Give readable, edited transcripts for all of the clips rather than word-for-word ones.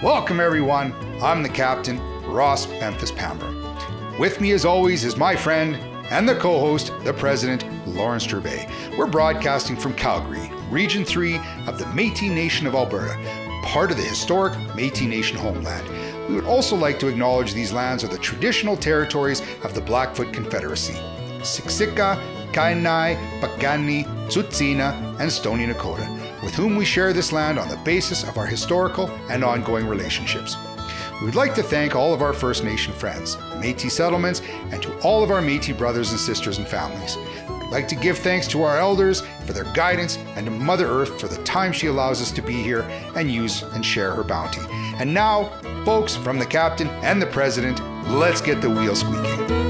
Welcome everyone, I'm the captain, Ross Memphis Pambrun. With me as always is my friend and the co-host, the president, Lawrence Gervais. We're broadcasting from Calgary, Region 3 of the Métis Nation of Alberta, part of the historic Métis Nation homeland. We would also like to acknowledge these lands are the traditional territories of the Blackfoot Confederacy, Siksika, Kainai, Piikani, Tsuut'ina, and Stoney Nakoda, with whom we share this land on the basis of our historical and ongoing relationships. We would like to thank all of our First Nation friends, Métis settlements, and to all of our Métis brothers and sisters and families. We'd like to give thanks to our elders for their guidance and to Mother Earth for the time she allows us to be here and use and share her bounty. And now, folks, from the captain and the president, let's get the wheel squeaking.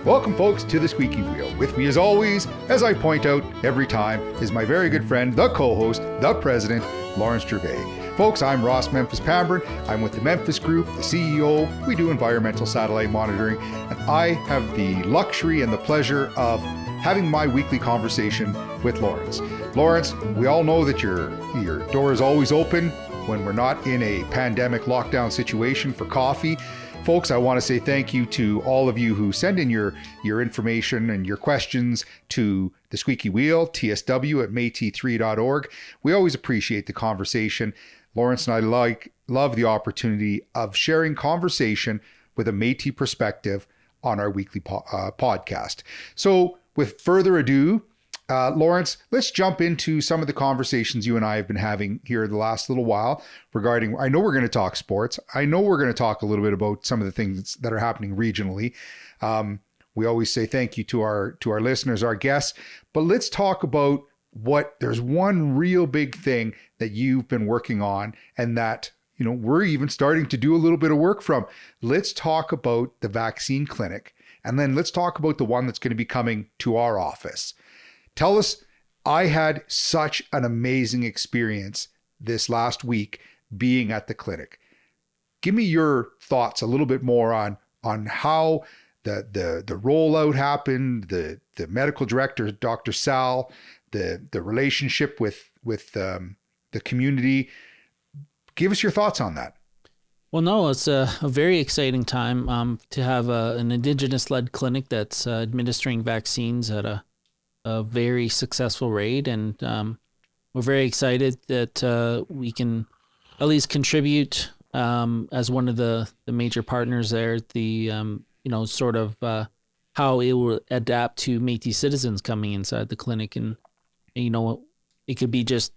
Welcome, folks, to the Squeaky Wheel. With me, as always, as I point out every time, is my very good friend, the co-host, the president, Lawrence Gervais. Folks, I'm Ross Memphis Pambrun. I'm with the Memphis Group, the CEO. We do environmental satellite monitoring, and I have the luxury and the pleasure of having my weekly conversation with Lawrence. Lawrence, we all know that your door is always open when we're not in a pandemic lockdown situation for coffee. Folks, I want to say thank you to all of you who send in your information and your questions to the Squeaky Wheel, tsw at MNAR3.org. We always appreciate the conversation. Lawrence and I love the opportunity of sharing conversation with a Métis perspective on our weekly podcast. So with further ado, Lawrence, let's jump into some of the conversations you and I have been having here the last little while regarding, I know we're going to talk sports. I know we're going to talk a little bit about some of the things that are happening regionally. We always say thank you to our listeners, our guests, but let's talk about there's one real big thing that you've been working on and that, we're even starting to do a little bit of work from. Let's talk about the vaccine clinic, and then let's talk about the one that's going to be coming to our office. Tell us, I had such an amazing experience this last week being at the clinic. Give me your thoughts a little bit more on how the rollout happened, the medical director, Dr. Sal, the relationship with the community. Give us your thoughts on that. Well, no, it's a very exciting time to have an Indigenous-led clinic that's administering vaccines at a very successful rate, and we're very excited that we can at least contribute as one of the major partners there. The sort of how it will adapt to Métis citizens coming inside the clinic, and it could be just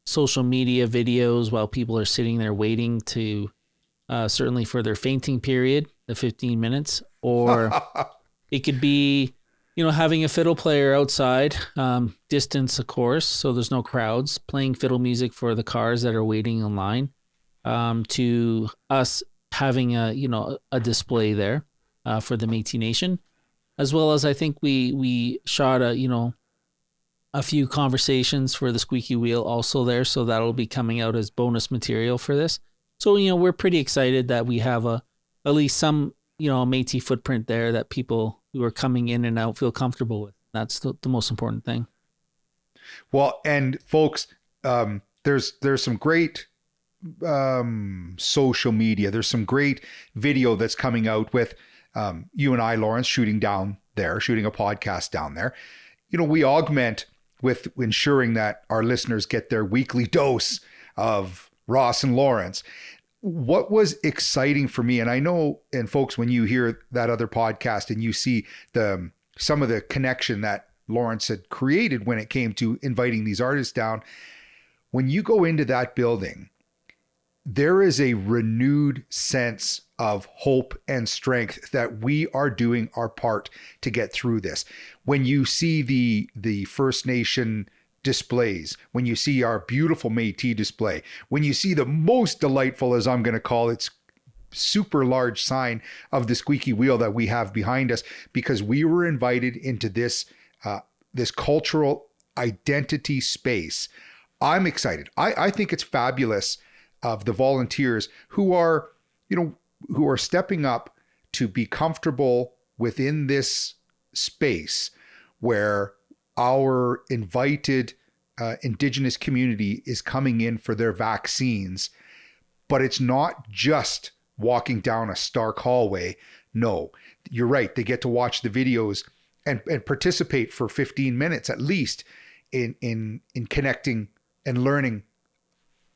social media videos while people are sitting there waiting to certainly for their fainting period, the 15 minutes, or it could be having a fiddle player outside, distance, of course, so there's no crowds, playing fiddle music for the cars that are waiting in line, to us having a display there for the Métis Nation, as well as I think we shot a few conversations for the Squeaky Wheel also there, so that'll be coming out as bonus material for this. So we're pretty excited that we have at least some Métis footprint there that people who are coming in and out feel comfortable with. That's the most important thing. Well, and folks, there's some great social media. There's some great video that's coming out with you and I, Lawrence, shooting a podcast down there. We augment with ensuring that our listeners get their weekly dose of Ross and Lawrence. What was exciting for me, and I know, and folks, when you hear that other podcast and you see some of the connection that Lawrence had created when it came to inviting these artists down, when you go into that building, there is a renewed sense of hope and strength that we are doing our part to get through this. When you see the First Nation displays, when you see our beautiful Métis display, when you see the most delightful, as I'm going to call it, super large sign of the Squeaky Wheel that we have behind us, because we were invited into this cultural identity space. I'm excited. I think it's fabulous of the volunteers who are stepping up to be comfortable within this space where our invited Indigenous community is coming in for their vaccines, but it's not just walking down a stark hallway. No, you're right. They get to watch the videos and participate for 15 minutes at least in connecting and learning,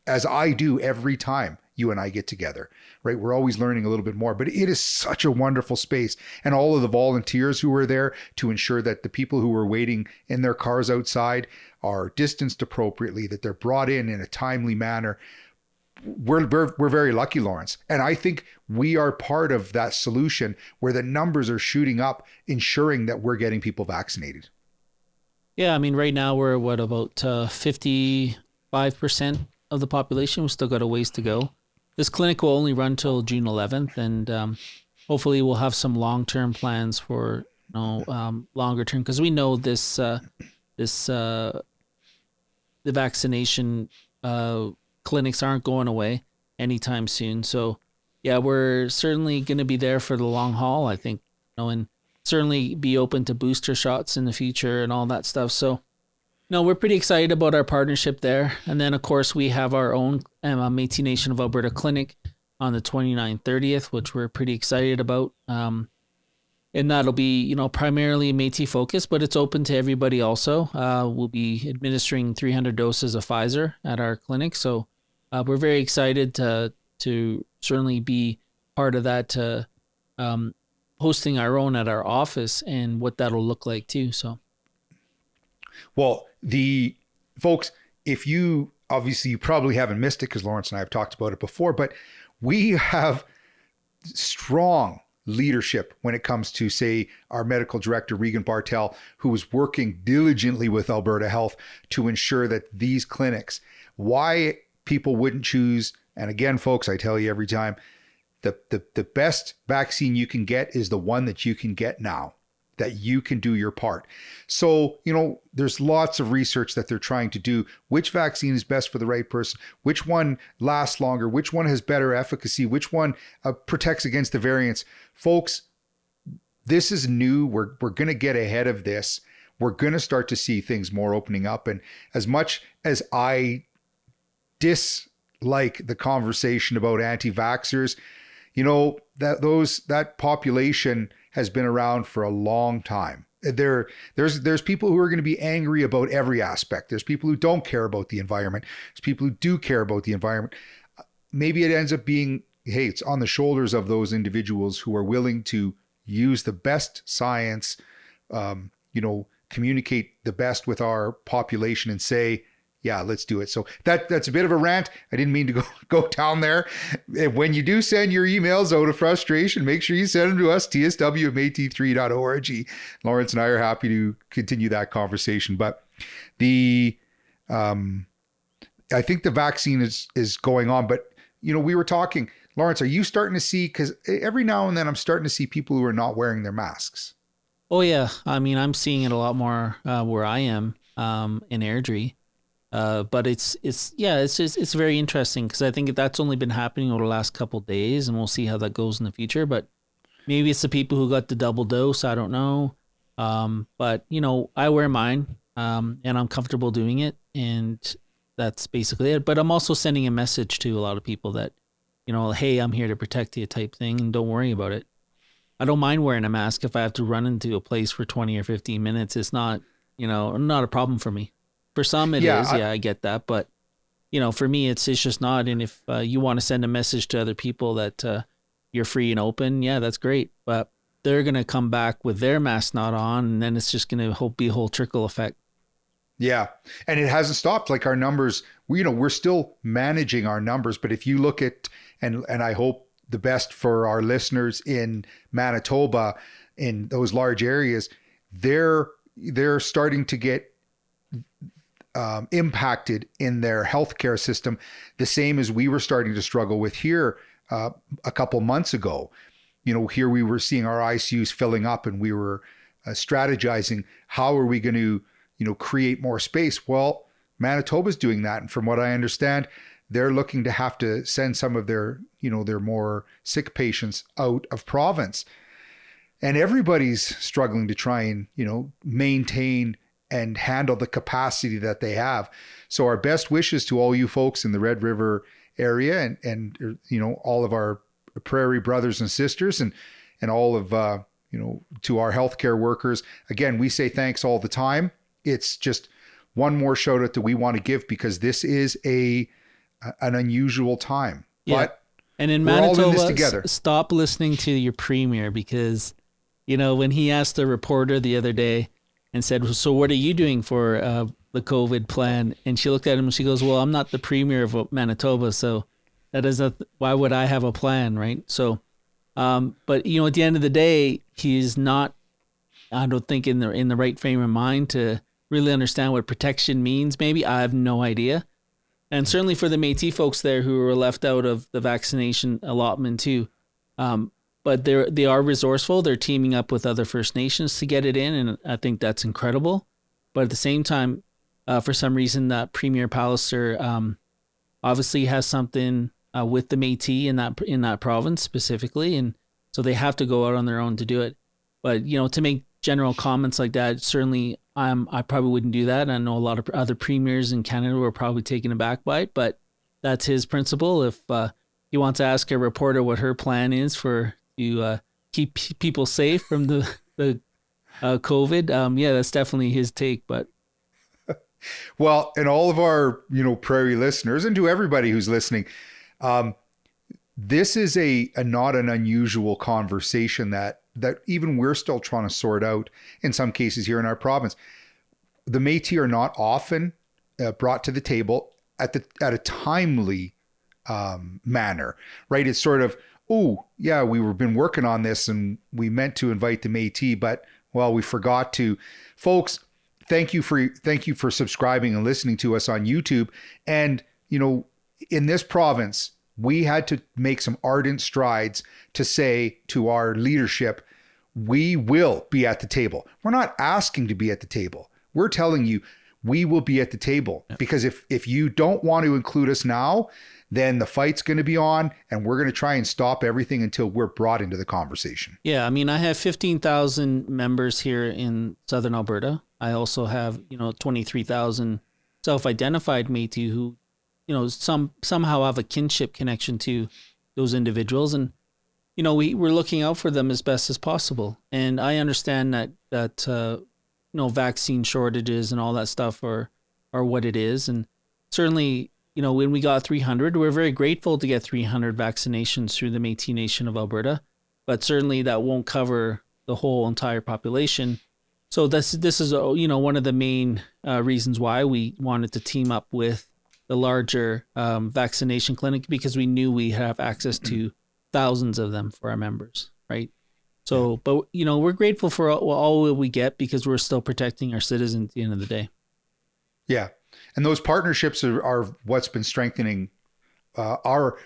as I do every time you and I get together, right? We're always learning a little bit more, but it is such a wonderful space. And all of the volunteers who were there to ensure that the people who were waiting in their cars outside are distanced appropriately, that they're brought in a timely manner. We're very lucky, Lawrence. And I think we are part of that solution where the numbers are shooting up, ensuring that we're getting people vaccinated. Yeah, I mean, right now we're about 55% of the population. We've still got a ways to go. This clinic will only run till June 11th, and hopefully we'll have some long-term plans for longer term, because we know the vaccination clinics aren't going away anytime soon. So yeah, we're certainly going to be there for the long haul, I think, and certainly be open to booster shots in the future and all that stuff. So no, we're pretty excited about our partnership there. And then, of course, we have our own Métis Nation of Alberta clinic on the 29th, 30th, which we're pretty excited about. And that'll be, primarily Métis focused, but it's open to everybody also. We'll be administering 300 doses of Pfizer at our clinic. So we're very excited to certainly be part of that, hosting our own at our office and what that'll look like too. So. Well, the folks, if you probably haven't missed it because Lawrence and I have talked about it before, but we have strong leadership when it comes to, say, our medical director, Regan Bartel, who is working diligently with Alberta Health to ensure that these clinics, why people wouldn't choose. And again, folks, I tell you every time, the best vaccine you can get is the one that you can get now, that you can do your part. So, there's lots of research that they're trying to do. Which vaccine is best for the right person? Which one lasts longer? Which one has better efficacy? Which one protects against the variants? Folks, this is new. We're going to get ahead of this. We're going to start to see things more opening up. And as much as I dislike the conversation about anti-vaxxers, that population has been around for a long time. There's people who are going to be angry about every aspect. There's people who don't care about the environment. There's people who do care about the environment. Maybe it ends up being, hey, it's on the shoulders of those individuals who are willing to use the best science, communicate the best with our population and say, yeah, let's do it. So that's a bit of a rant. I didn't mean to go down there. When you do send your emails out of frustration, make sure you send them to us, tsw@métis3.org. Lawrence and I are happy to continue that conversation. But I think the vaccine is going on. But, we were talking, Lawrence, are you starting to see, because every now and then I'm starting to see people who are not wearing their masks. Oh, yeah. I mean, I'm seeing it a lot more where I am in Airdrie. But it's very interesting because I think that's only been happening over the last couple of days, and we'll see how that goes in the future. But maybe it's the people who got the double dose. I don't know. But I wear mine, and I'm comfortable doing it, and that's basically it. But I'm also sending a message to a lot of people that, hey, I'm here to protect you type thing, and don't worry about it. I don't mind wearing a mask if I have to run into a place for 20 or 15 minutes. It's not, not a problem for me. For some it is, I get that. But, for me, it's just not. And if you want to send a message to other people that you're free and open, yeah, that's great. But they're going to come back with their mask not on, and then it's just going to be a whole trickle effect. Yeah. And it hasn't stopped. Like our numbers, we're still managing our numbers. But if you look at, and I hope the best for our listeners in Manitoba, in those large areas, they're starting to get impacted in their healthcare system, the same as we were starting to struggle with here a couple months ago. Here we were seeing our ICUs filling up, and we were strategizing, how are we going to, create more space? Well, Manitoba's doing that, and from what I understand, they're looking to have to send some of their, their more sick patients out of province, and everybody's struggling to try and, maintain and handle the capacity that they have. So our best wishes to all you folks in the Red River area and you know, all of our prairie brothers and sisters and all of, you know, to our healthcare workers. Again, we say thanks all the time. It's just one more shout out that we want to give because this is an unusual time. Yeah. But and in we're all in this Manitoba, together. Stop listening to your premier because, you know, when he asked a reporter the other day and said, so what are you doing for the COVID plan? And she looked at him and she goes, well, I'm not the premier of Manitoba, so that is why would I have a plan, right? So, but you know, at the end of the day, he's not, I don't think in the right frame of mind to really understand what protection means. Maybe I have no idea. And certainly for the Métis folks there who were left out of the vaccination allotment too. But they are resourceful. They're teaming up with other First Nations to get it in. And I think that's incredible. But at the same time, for some reason, that Premier Pallister obviously has something with the Métis in that province specifically. And so they have to go out on their own to do it. But, you know, to make general comments like that, certainly I probably wouldn't do that. I know a lot of other premiers in Canada were probably taken aback by it, but that's his principle. If he wants to ask a reporter what her plan is to keep people safe from the COVID, yeah, that's definitely his take. But well, and all of our, you know, prairie listeners and to everybody who's listening, this is a not an unusual conversation that even we're still trying to sort out in some cases here in our province. The Métis are not often brought to the table at a timely manner, right? It's sort of, oh yeah, we've been working on this and we meant to invite the Métis, but well, we forgot to. Folks, thank you for subscribing and listening to us on YouTube. And you know, in this province, we had to make some ardent strides to say to our leadership, we will be at the table. We're not asking to be at the table. We're telling you we will be at the table. Yeah. Because if you don't want to include us now, then the fight's going to be on and we're going to try and stop everything until we're brought into the conversation. Yeah, I mean, I have 15,000 members here in Southern Alberta. I also have, you know, 23,000 self-identified Métis who, you know, somehow have a kinship connection to those individuals. And, you know, we're looking out for them as best as possible. And I understand that you know, vaccine shortages and all that stuff are what it is. And certainly, you know, when we got 300, we're very grateful to get 300 vaccinations through the Métis Nation of Alberta. But certainly that won't cover the whole entire population. So this is, you know, one of the main reasons why we wanted to team up with the larger vaccination clinic, because we knew we have access to thousands of them for our members, right? So, but, you know, we're grateful for all we get because we're still protecting our citizens at the end of the day. Yeah. And those partnerships are what's been strengthening our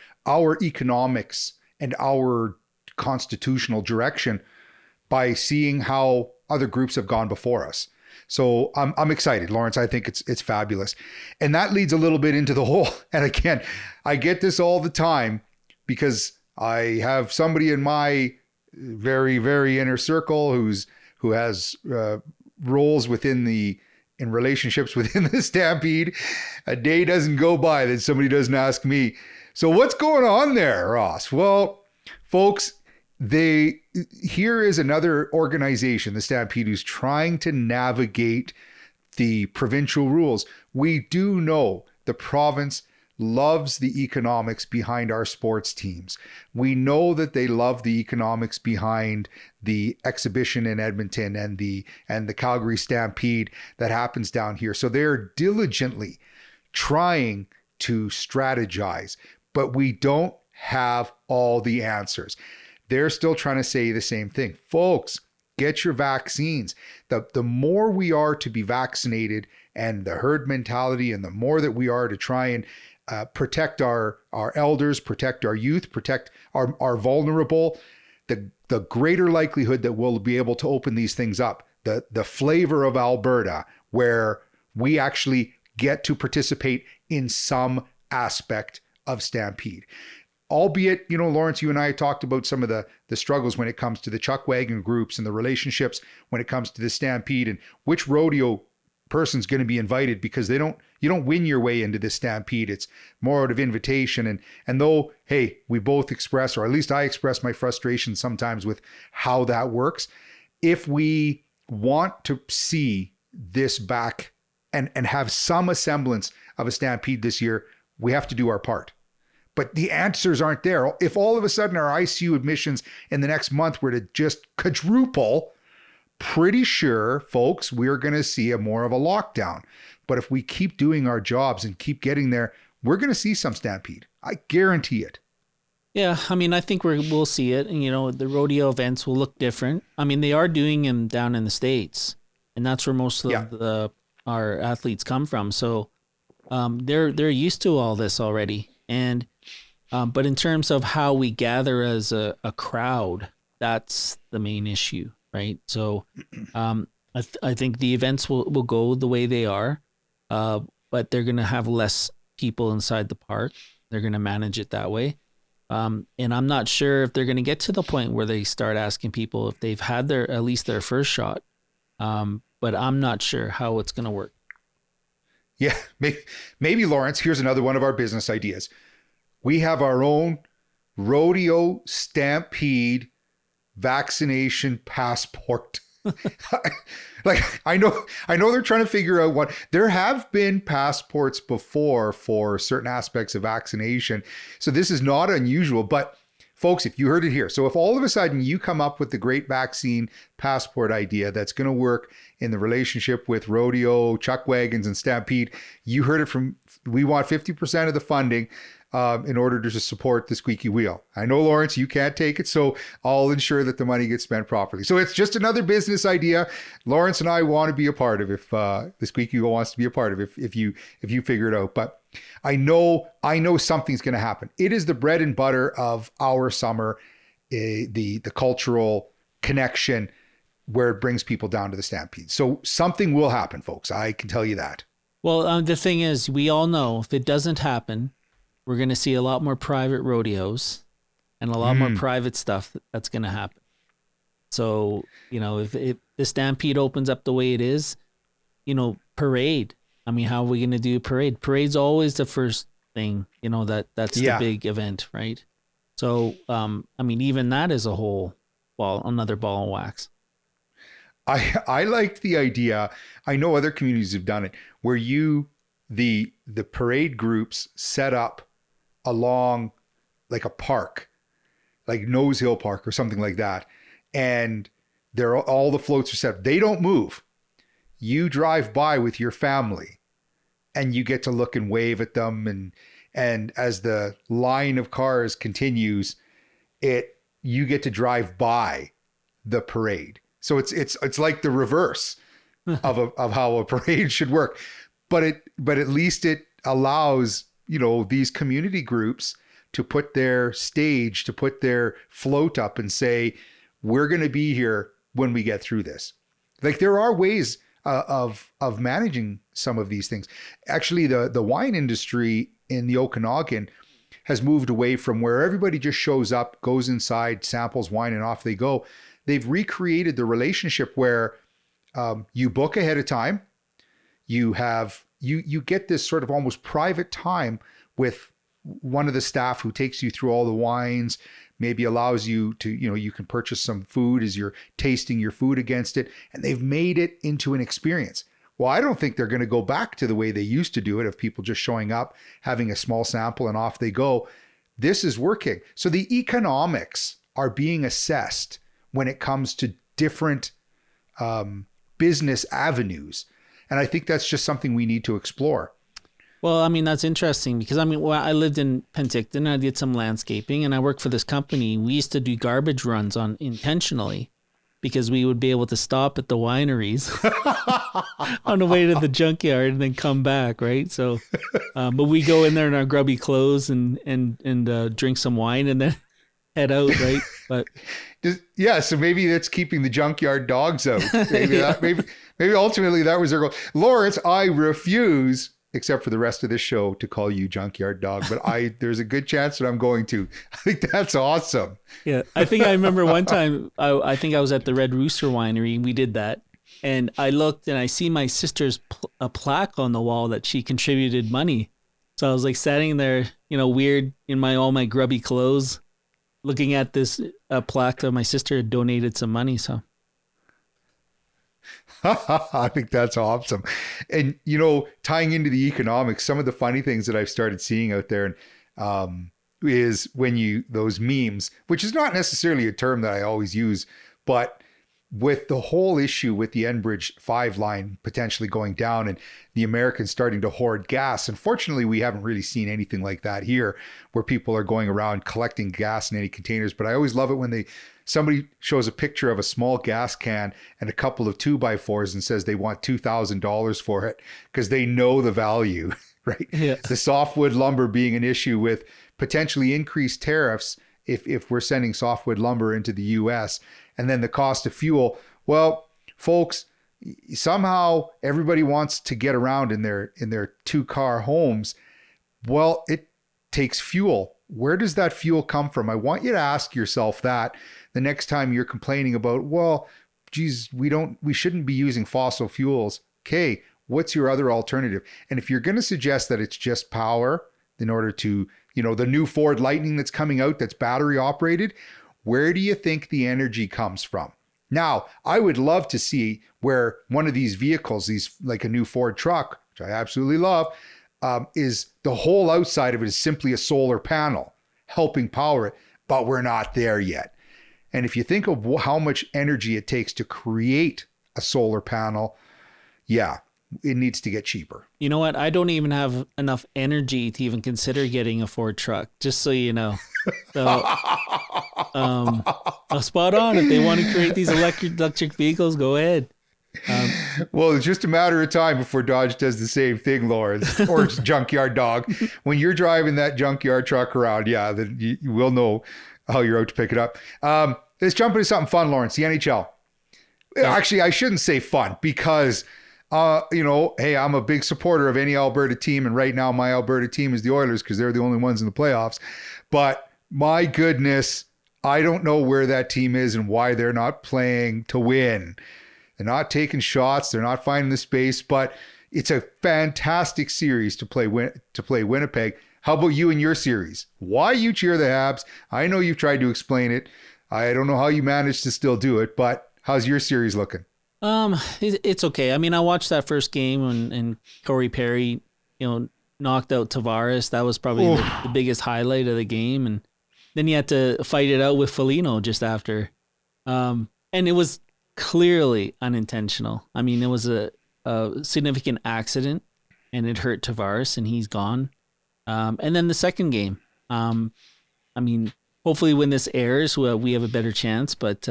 economics and our constitutional direction by seeing how other groups have gone before us. So I'm excited, Lawrence. I think it's fabulous. And that leads a little bit into the whole, and again, I get this all the time because I have somebody in my very, very inner circle who has roles in relationships within the Stampede. A day doesn't go by that somebody doesn't ask me, so what's going on there, Ross? Well, folks, here is another organization, the Stampede, who's trying to navigate the provincial rules. We do know the province loves the economics behind our sports teams. We know that they love the economics behind the exhibition in Edmonton and the Calgary Stampede that happens down here. So they're diligently trying to strategize, but we don't have all the answers. They're still trying to say the same thing. Folks, get your vaccines. The more we are to be vaccinated and the herd mentality, and the more that we are to try and protect our elders, protect our youth, protect our vulnerable, the greater likelihood that we'll be able to open these things up. The flavor of Alberta, where we actually get to participate in some aspect of Stampede. Albeit, you know, Lawrence, you and I talked about some of the struggles when it comes to the chuck wagon groups and the relationships when it comes to the Stampede and which rodeo person's going to be invited, because you don't win your way into this Stampede. It's more out of invitation. And though, hey, we both express, or at least I express, my frustration sometimes with how that works. If we want to see this back and have some semblance of a Stampede this year, we have to do our part. But the answers aren't there. If all of a sudden our ICU admissions in the next month were to just quadruple, pretty sure, folks, we're going to see more of a lockdown. But if we keep doing our jobs and keep getting there, we're going to see some Stampede. I guarantee it. Yeah, I mean, I think we'll see it. And, the rodeo events will look different. I mean, they are doing them down in the States, and that's where most of our athletes come from. So they're used to all this already. And but in terms of how we gather as a crowd, that's the main issue, right? So I think the events will go the way they are, but they're going to have less people inside the park. They're going to manage it that way. And I'm not sure if they're going to get to the point where they start asking people if they've had at least their first shot. But I'm not sure how it's going to work. Yeah, maybe Lawrence, here's another one of our business ideas. We have our own rodeo Stampede vaccination passport. Like, I know they're trying to figure out what. There have been passports before for certain aspects of vaccination, so this is not unusual. But folks, if you heard it here, so if all of a sudden you come up with the great vaccine passport idea that's going to work in the relationship with rodeo, chuck wagons, and Stampede, you heard it from. We want 50% of the funding in order to support the Squeaky Wheel. I know, Lawrence, you can't take it, so I'll ensure that the money gets spent properly. So it's just another business idea Lawrence and I want to be a part of, if the Squeaky Wheel wants to be a part of, if you figure it out. But I know something's going to happen. It is the bread and butter of our summer, the cultural connection where it brings people down to the Stampede. So something will happen, folks. I can tell you that. Well, the thing is, we all know if it doesn't happen, we're going to see a lot more private rodeos and a lot more private stuff that's going to happen. So, if the Stampede opens up the way it is, parade. I mean, how are we going to do a parade? Parade's always the first thing, that's the big event, right? So, I mean, even that is another ball of wax. I liked the idea. I know other communities have done it, where the parade groups set up along like a park, like Nose Hill Park or something like that. And all the floats are set up. They don't move. You drive by with your family and you get to look and wave at them. And as the line of cars continues, you get to drive by the parade. So it's like the reverse of how a parade should work. But at least it allows, these community groups to put their stage, to put their float up and say, we're going to be here when we get through this. Like, there are ways of managing some of these things. Actually, the wine industry in the Okanagan has moved away from where everybody just shows up, goes inside, samples wine, and off they go. They've recreated the relationship where you book ahead of time. You get this sort of almost private time with one of the staff who takes you through all the wines, maybe allows you to, you can purchase some food as you're tasting your food against it. And they've made it into an experience. Well, I don't think they're going to go back to the way they used to do it, of people just showing up, having a small sample, and off they go. This is working. So the economics are being assessed when it comes to different business avenues. And I think that's just something we need to explore. Well, I mean, that's interesting because, I lived in Penticton. I did some landscaping and I worked for this company. We used to do garbage runs intentionally because we would be able to stop at the wineries on the way to the junkyard and then come back, right? So, but we go in there in our grubby clothes and drink some wine and then head out, right? But so maybe that's keeping the junkyard dogs out. Maybe ultimately that was their goal. Lawrence, I refuse, except for the rest of this show, to call you junkyard dog, but there's a good chance that I'm going to. I think that's awesome. Yeah, I think I remember one time, I think I was at the Red Rooster Winery and we did that. And I looked and I see my sister's a plaque on the wall that she contributed money. So I was like standing there, weird in all my grubby clothes, looking at this plaque that my sister had donated some money. So I think that's awesome. And, tying into the economics, some of the funny things that I've started seeing out there is when those memes, which is not necessarily a term that I always use, but with the whole issue with the Enbridge 5 line potentially going down and the Americans starting to hoard gas. Unfortunately, we haven't really seen anything like that here where people are going around collecting gas in any containers. But I always love it when somebody shows a picture of a small gas can and a couple of 2x4s and says they want $2,000 for it because they know the value, right? Yeah. The softwood lumber being an issue with potentially increased tariffs if we're sending softwood lumber into the US, and then the cost of fuel. Well, folks, somehow everybody wants to get around in their 2-car homes. Well, it takes fuel. Where does that fuel come from? I want you to ask yourself that the next time you're complaining about, well, geez, we shouldn't be using fossil fuels. Okay, what's your other alternative? And if you're going to suggest that it's just power in order to, the new Ford Lightning that's coming out that's battery operated, where do you think the energy comes from? Now, I would love to see where one of these vehicles, these like a new Ford truck, which I absolutely love, is the whole outside of it is simply a solar panel helping power it, but we're not there yet. And if you think of how much energy it takes to create a solar panel, yeah, it needs to get cheaper. You know what? I don't even have enough energy to even consider getting a Ford truck, just so you know. So, spot on. If they want to create these electric vehicles, go ahead. Well, it's just a matter of time before Dodge does the same thing, Lawrence, or Junkyard Dog. When you're driving that junkyard truck around, yeah, then you will know how you're out to pick it up. Let's jump into something fun, Lawrence, the NHL. Yeah. Actually, I shouldn't say fun because... hey, I'm a big supporter of any Alberta team. And right now my Alberta team is the Oilers because they're the only ones in the playoffs. But my goodness, I don't know where that team is and why they're not playing to win. They're not taking shots. They're not finding the space, but it's a fantastic series to play Winnipeg. How about you and your series? Why you cheer the Habs? I know you've tried to explain it. I don't know how you managed to still do it, but how's your series looking? It's okay. I mean, I watched that first game and Corey Perry, knocked out Tavares. That was probably the biggest highlight of the game. And then you had to fight it out with Foligno just after. And it was clearly unintentional. I mean, it was a significant accident and it hurt Tavares and he's gone. And then the second game, I mean, hopefully when this airs, we have a better chance, but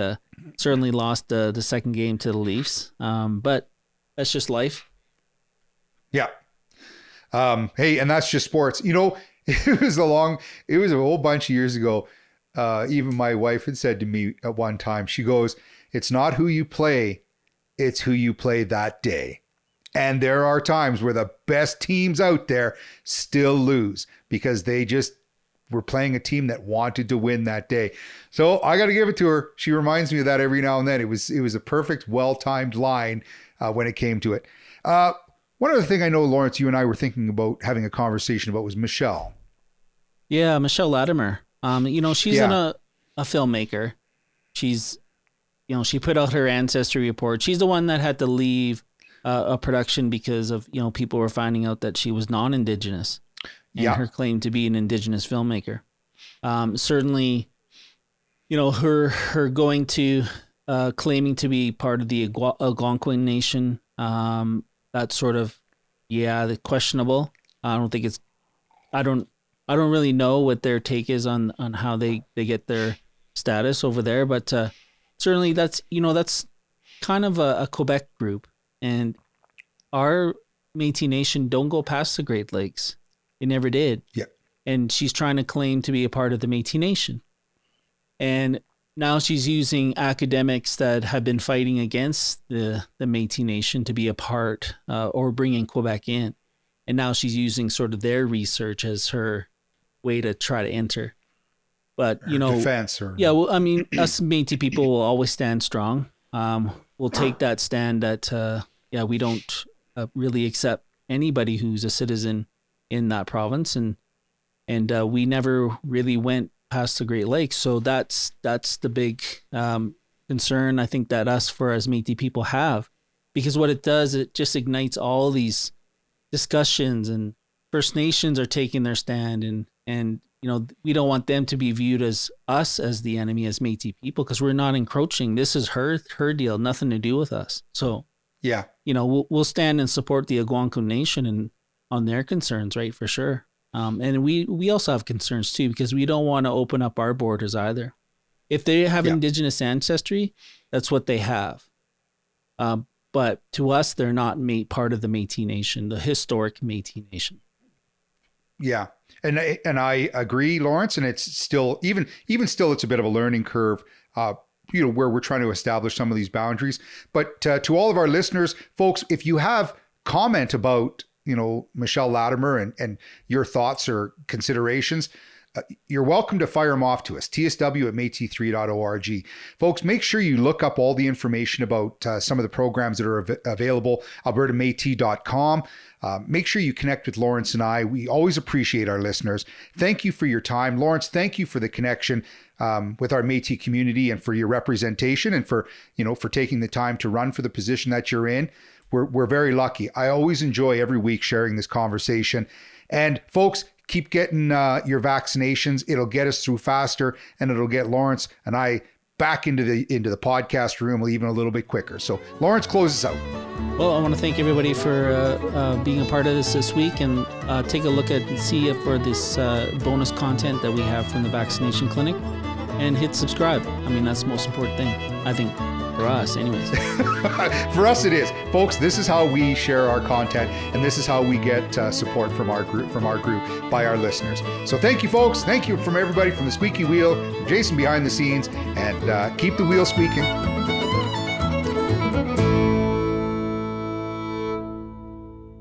certainly lost the second game to the Leafs. But that's just life. Yeah. Hey, and that's just sports. It was a whole bunch of years ago. Even my wife had said to me at one time, she goes, it's not who you play, it's who you play that day. And there are times where the best teams out there still lose because they just were playing a team that wanted to win that day. So I got to give it to her. She reminds me of that every now and then. It was a perfect, well-timed line when it came to it. One other thing I know, Lawrence, you and I were thinking about having a conversation about was Michelle. Yeah, Michelle Latimer. She's a filmmaker. She's, she put out her ancestry report. She's the one that had to leave a production because of, people were finding out that she was non-Indigenous. And her claim to be an Indigenous filmmaker. Certainly, her going to claiming to be part of the Algonquin Nation, that's sort of, the questionable. I don't really know what their take is on how they get their status over there, but certainly that's kind of a Quebec group, and our Métis Nation don't go past the Great Lakes. It never did. Yeah. And she's trying to claim to be a part of the Métis Nation. And now she's using academics that have been fighting against the Métis Nation to be a part or bringing Quebec in. And now she's using sort of their research as her way to try to enter. But, defense. Yeah, well, I mean, us Métis people will always stand strong. we'll take that stand that we don't really accept anybody who's a citizen in that province, and we never really went past the Great Lakes. So that's the big concern I think that us as Métis people have, because what it does, it just ignites all these discussions, and First Nations are taking their stand, and we don't want them to be viewed as us as the enemy as Métis people, because we're not encroaching. This is her deal, nothing to do with us. So yeah, we'll stand and support the Algonquin Nation and on their concerns, right, for sure. And we also have concerns too, because we don't want to open up our borders either. If they have Indigenous ancestry, that's what they have. But to us, they're not part of the Métis Nation, the historic Métis Nation. Yeah. And I agree, Lawrence, and it's still, even still, it's a bit of a learning curve, where we're trying to establish some of these boundaries. But to all of our listeners, folks, if you have comment about, Michelle Latimer and your thoughts or considerations, you're welcome to fire them off to us, tsw@métis3.org. Folks, make sure you look up all the information about some of the programs that are available, albertamétis.com. Make sure you connect with Lawrence and I. We always appreciate our listeners. Thank you for your time. Lawrence, thank you for the connection with our Métis community and for your representation and for taking the time to run for the position that you're in. We're very lucky. I always enjoy every week sharing this conversation. And folks, keep getting your vaccinations. It'll get us through faster, and it'll get Lawrence and I back into the podcast room even a little bit quicker. So Lawrence, close us out. Well, I want to thank everybody for being a part of this week, and take a look and see for this bonus content that we have from the vaccination clinic, and hit subscribe. I mean, that's the most important thing, I think, for us anyways. For us it is. Folks, this is how we share our content, and this is how we get support from our group by our listeners. So thank you, folks. Thank you from everybody, from the Squeaky Wheel, from Jason behind the scenes, and keep the wheel squeaking.